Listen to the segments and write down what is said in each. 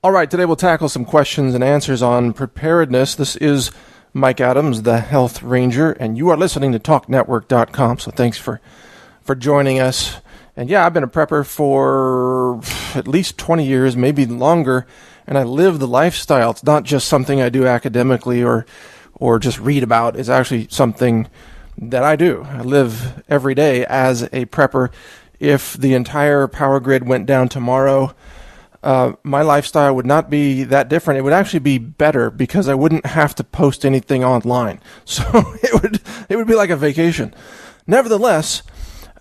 All right, today we'll tackle some questions and answers on preparedness. This is Mike Adams, the Health Ranger, and you are listening to TalkNetwork.com, so thanks for joining us. And yeah, I've been a prepper for at least 20 years, maybe longer, and I live the lifestyle. It's not just something I do academically or just read about. It's actually something that I do. I live every day as a prepper. If the entire power grid went down tomorrow, my lifestyle would not be that different. It would actually be better because I wouldn't have to post anything online. So it would be like a vacation. Nevertheless,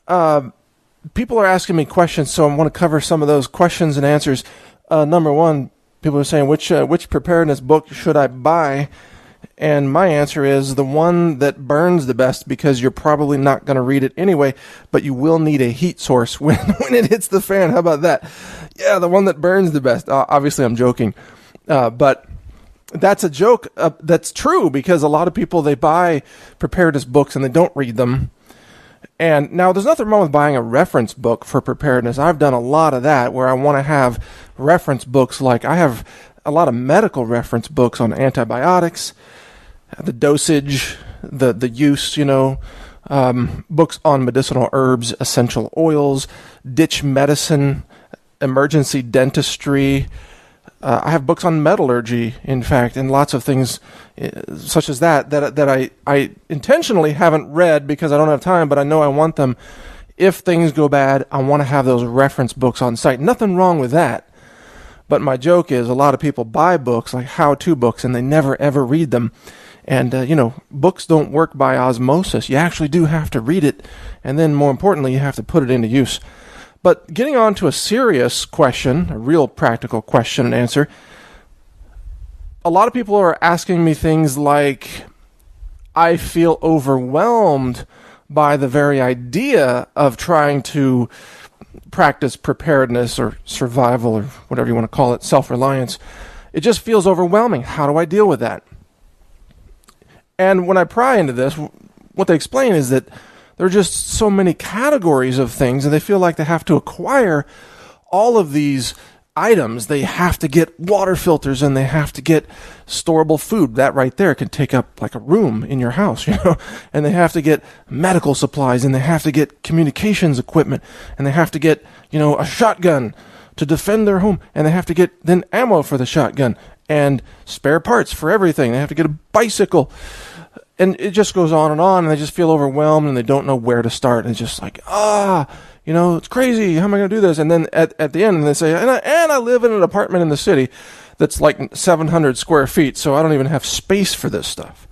people are asking me questions, so I want to cover some of those questions and answers. Number one, people are saying, which preparedness book should I buy? And my answer is the one that burns the best, because you're probably not going to read it anyway, but you will need a heat source when it hits the fan. How about that? Yeah, the one that burns the best. Obviously, I'm joking. But that's a joke. That's true, because a lot of people, they buy preparedness books and they don't read them. And now there's nothing wrong with buying a reference book for preparedness. I've done a lot of that where I want to have reference books. Like I have a lot of medical reference books on antibiotics, the dosage, the use, books on medicinal herbs, essential oils, ditch medicine, emergency dentistry. I have books on metallurgy, in fact, and lots of things such as that I intentionally haven't read because I don't have time, but I know I want them. If things go bad, I want to have those reference books on site. Nothing wrong with that. But my joke is a lot of people buy books, like how-to books, and they never, ever read them. And, books don't work by osmosis. You actually do have to read it, and then more importantly, you have to put it into use. But getting on to a serious question, a real practical question and answer, a lot of people are asking me things like, I feel overwhelmed by the very idea of trying to practice preparedness or survival or whatever you want to call it, self-reliance. It just feels overwhelming. How do I deal with that? And when I pry into this, what they explain is that there are just so many categories of things, and they feel like they have to acquire all of these items. They have to get water filters, and they have to get storable food. That right there can take up like a room in your house, and they have to get medical supplies, and they have to get communications equipment, and they have to get, a shotgun to defend their home, and they have to get then ammo for the shotgun and spare parts for everything. They have to get a bicycle. And it just goes on, and they just feel overwhelmed, and they don't know where to start. And it's just like, it's crazy. How am I going to do this? And then at the end, they say, and I live in an apartment in the city that's like 700 square feet, so I don't even have space for this stuff.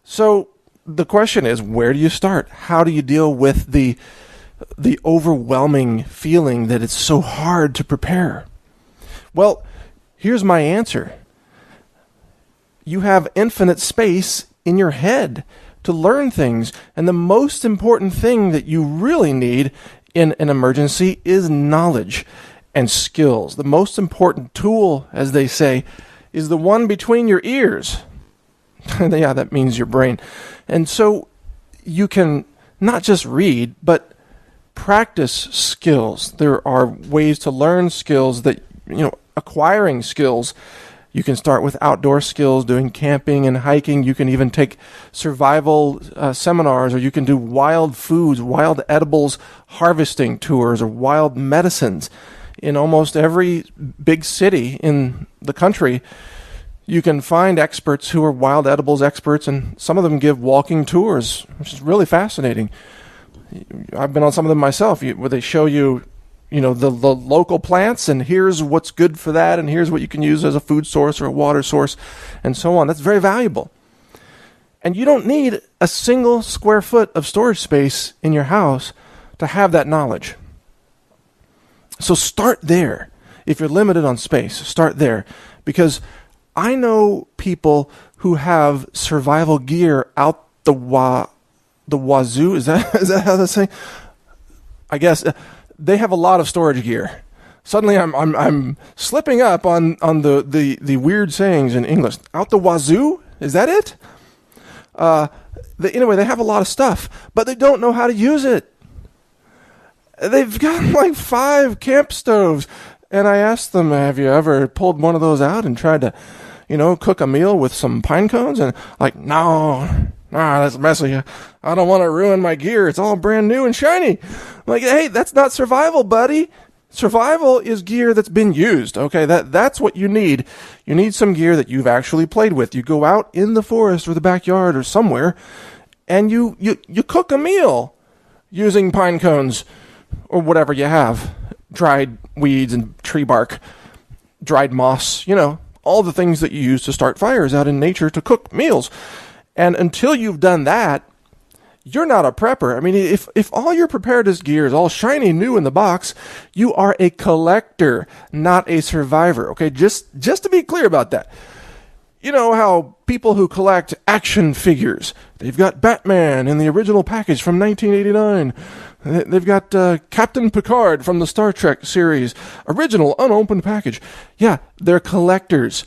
So the question is, where do you start? How do you deal with the overwhelming feeling that it's so hard to prepare? Well, here's my answer. You have infinite space in your head to learn things. And the most important thing that you really need in an emergency is knowledge and skills. The most important tool, as they say, is the one between your ears. Yeah, that means your brain. And so you can not just read, but practice skills. There are ways to learn skills that, acquiring skills. You can start with outdoor skills, doing camping and hiking. You can even take survival seminars, or you can do wild foods, wild edibles harvesting tours, or wild medicines. In almost every big city in the country, you can find experts who are wild edibles experts, and some of them give walking tours, which is really fascinating. I've been on some of them myself, where they show you the local plants, and here's what's good for that, and here's what you can use as a food source or a water source, and so on. That's very valuable. And you don't need a single square foot of storage space in your house to have that knowledge. So start there. If you're limited on space, start there. Because I know people who have survival gear out the wazoo. Is that how that's saying? I guess they have a lot of storage gear. Suddenly, I'm slipping up on the weird sayings in English. Out the wazoo? Is that it? Anyway, they have a lot of stuff, but they don't know how to use it. They've got like 5 camp stoves, And I asked them, have you ever pulled one of those out and tried to, cook a meal with some pine cones? And like, no, that's messy. I don't want to ruin my gear. It's all brand new and shiny. Like, hey, that's not survival, buddy. Survival is gear that's been used. Okay, that's what you need. You need some gear that you've actually played with. You go out in the forest or the backyard or somewhere, and you cook a meal using pine cones or whatever you have. Dried weeds and tree bark, dried moss, all the things that you use to start fires out in nature to cook meals. And until you've done that, you're not a prepper. I mean, if all your preparedness gear is all shiny new in the box, you are a collector, not a survivor. Okay, just to be clear about that. You know how people who collect action figures, they've got Batman in the original package from 1989. They've got Captain Picard from the Star Trek series, original unopened package. Yeah, they're collectors.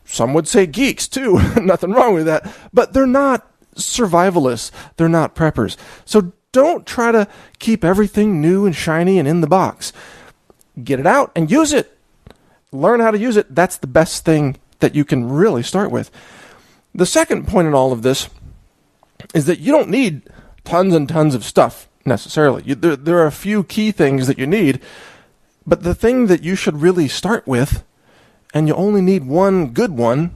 Some would say geeks too. Nothing wrong with that. But they're not survivalists. They're not preppers. So don't try to keep everything new and shiny and in the box. Get it out and use it. Learn how to use it. That's the best thing that you can really start with. The second point in all of this is that you don't need tons and tons of stuff necessarily. There are a few key things that you need, but the thing that you should really start with, and you only need one good one,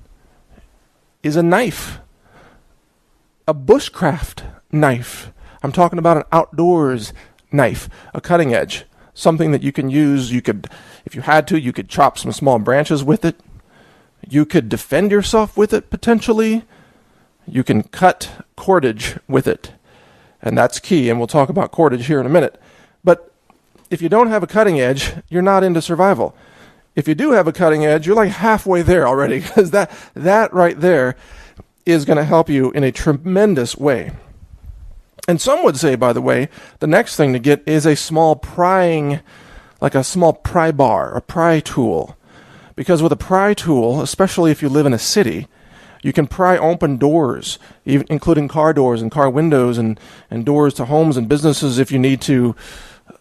is a knife. A bushcraft knife. I'm talking about an outdoors knife, a cutting edge, something that you can use. You could, if you had to, you could chop some small branches with it. You could defend yourself with it, potentially. You can cut cordage with it. And that's key, and we'll talk about cordage here in a minute. But if you don't have a cutting edge, you're not into survival. If you do have a cutting edge, you're like halfway there already, because that right there is going to help you in a tremendous way. And some would say, by the way, the next thing to get is a small prying, like a small pry bar, a pry tool. Because with a pry tool, especially if you live in a city, you can pry open doors, even including car doors and car windows and doors to homes and businesses if you need to.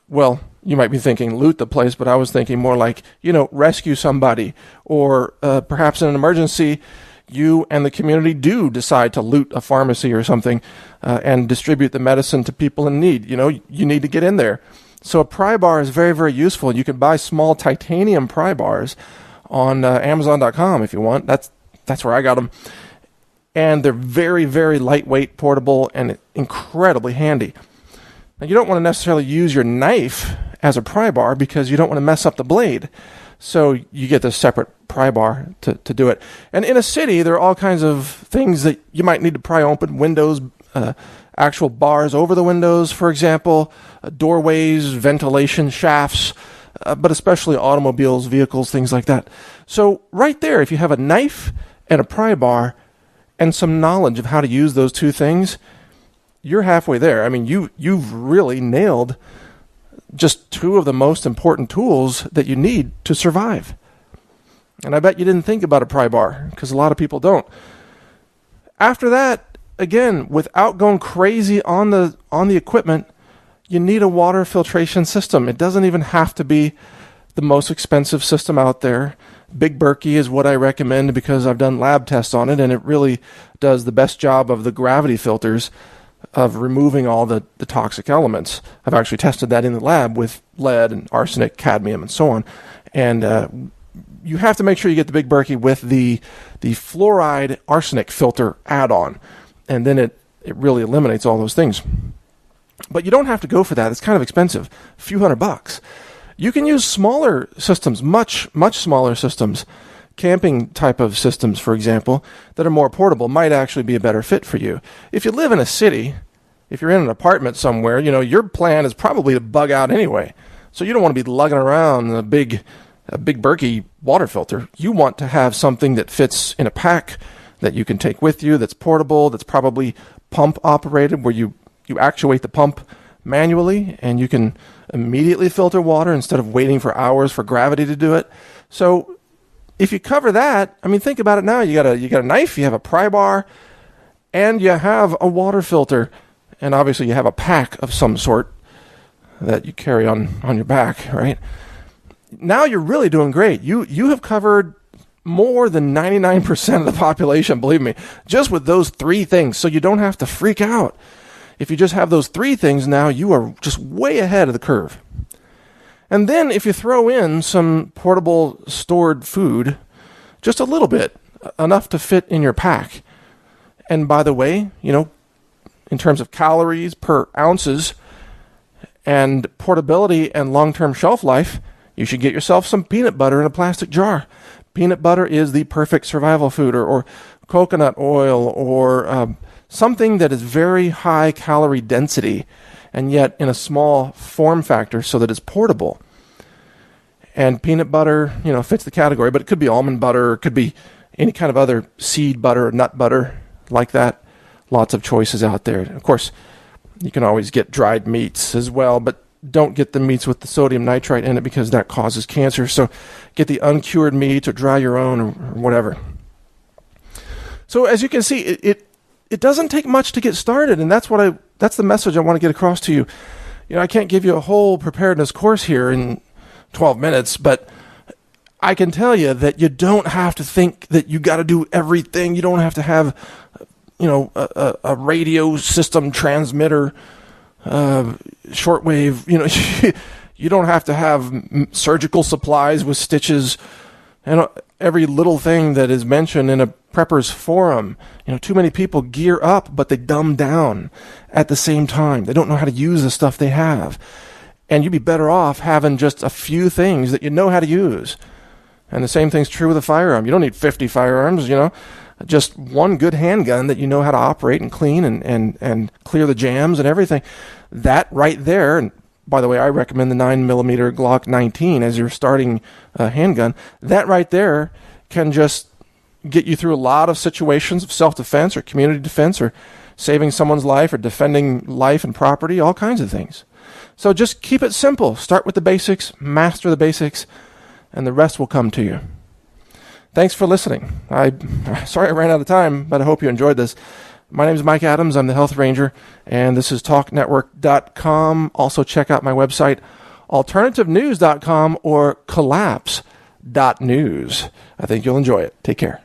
Well, you might be thinking loot the place, but I was thinking more like, rescue somebody. Or perhaps in an emergency, you and the community do decide to loot a pharmacy or something and distribute the medicine to people in need. You need to get in there. So a pry bar is very, very useful. You can buy small titanium pry bars on Amazon.com if you want. That's where I got them. And they're very, very lightweight, portable, and incredibly handy. Now, you don't want to necessarily use your knife as a pry bar because you don't want to mess up the blade. So you get this separate pry bar to do it. And in a city, there are all kinds of things that you might need to pry open. Windows, actual bars over the windows, for example, doorways, ventilation shafts, but especially automobiles, vehicles, things like that. So right there, if you have a knife and a pry bar and some knowledge of how to use those two things, you're halfway there. I mean, you've really nailed just two of the most important tools that you need to survive. And I bet you didn't think about a pry bar, because a lot of people don't. After that, again, without going crazy on the equipment, you need a water filtration system. It doesn't even have to be the most expensive system out there. Big Berkey is what I recommend because I've done lab tests on it, and it really does the best job of the gravity filters of removing all the toxic elements. I've actually tested that in the lab with lead and arsenic, cadmium, and so on. And you have to make sure you get the Big Berkey with the fluoride arsenic filter add-on, and then it really eliminates all those things. But you don't have to go for that. It's kind of expensive, a few $100. You can use smaller systems, much, much smaller systems. Camping type of systems, for example, that are more portable might actually be a better fit for you. If you live in a city, if you're in an apartment somewhere, your plan is probably to bug out anyway. So you don't want to be lugging around a big Berkey water filter. You want to have something that fits in a pack that you can take with you, that's portable, that's probably pump operated, where you actuate the pump manually and you can immediately filter water instead of waiting for hours for gravity to do it. So if you cover that, I mean, think about it now. You got a knife, you have a pry bar, and you have a water filter, and obviously you have a pack of some sort that you carry on your back, right? now you're really doing great. You have covered more than 99% of the population, believe me, just with those 3 things. So you don't have to freak out. If you just have those 3 things now, you are just way ahead of the curve. And then if you throw in some portable stored food, just a little bit, enough to fit in your pack. And by the way, in terms of calories per ounces and portability and long-term shelf life, you should get yourself some peanut butter in a plastic jar. Peanut butter is the perfect survival food, or coconut oil, or something that is very high calorie density and yet in a small form factor so that it's portable. And peanut butter, fits the category, but it could be almond butter, it could be any kind of other seed butter or nut butter like that. Lots of choices out there. Of course, you can always get dried meats as well, but don't get the meats with the sodium nitrite in it because that causes cancer. So get the uncured meat or dry your own or whatever. So as you can see, it doesn't take much to get started, and that's the message I want to get across to you. I can't give you a whole preparedness course here in 12 minutes, but I can tell you that you don't have to think that you got to do everything. You don't have to have, a radio system transmitter, shortwave. You don't have to have surgical supplies with stitches and every little thing that is mentioned in a prepper's forum. Too many people gear up, but they dumb down at the same time. They don't know how to use the stuff they have. And you'd be better off having just a few things that you know how to use. And the same thing's true with a firearm. You don't need 50 firearms, just one good handgun that you know how to operate and clean and clear the jams and everything. That right there, and by the way, I recommend the 9mm Glock 19 as your starting handgun. That right there can just get you through a lot of situations of self-defense or community defense or saving someone's life or defending life and property, all kinds of things. So just keep it simple. Start with the basics, master the basics, and the rest will come to you. Thanks for listening. Sorry I ran out of time, but I hope you enjoyed this. My name is Mike Adams. I'm the Health Ranger, and this is TalkNetwork.com. Also check out my website, alternativenews.com or collapse.news. I think you'll enjoy it. Take care.